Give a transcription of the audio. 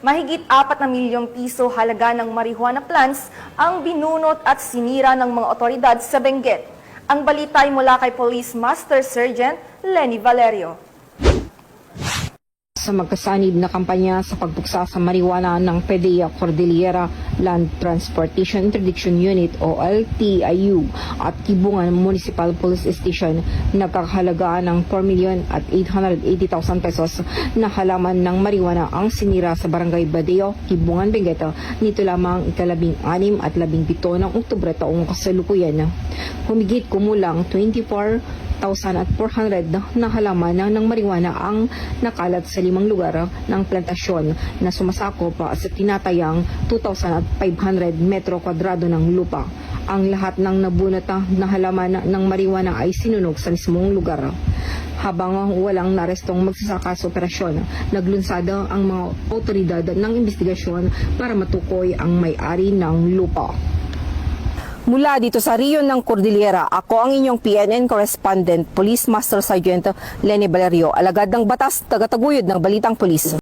Mahigit 4 na milyong piso halaga ng marijuana plants ang binunot at sinira ng mga otoridad sa Benguet. Ang balita ay mula kay Police Master Sergeant Lenny Valerio. Sa magkasanib na kampanya sa pagbuksa sa marijuana ng PDEA Cordillera Land Transportation Interdiction Unit o LTIU at Kibungan Municipal Police Station, nagkakahalaga ng 4,880,000 pesos na halaman ng marijuana ang sinira sa Barangay Badeo, Kibungan, Benguet nito lamang ika-16 at 17 ng Oktubre taong kasalukuyan. Humigit kumulang 24,400 na halaman ng marijuana ang nakalat sa 5 lugar ng plantasyon na sumasakop sa tinatayang 2,500 metro kwadrado ng lupa. Ang lahat ng nabunot na halaman ng marijuana ay sinunog sa mismong lugar. Habang walang narestong magsasaka sa operasyon, naglunsada ang mga otoridad ng investigasyon para matukoy ang may-ari ng lupa. Mula dito sa Riyon ng Cordillera, ako ang inyong PNN correspondent, Police Master Sergeant Lenny Valerio, alagad ng batas, tagataguyod ng Balitang Pulis.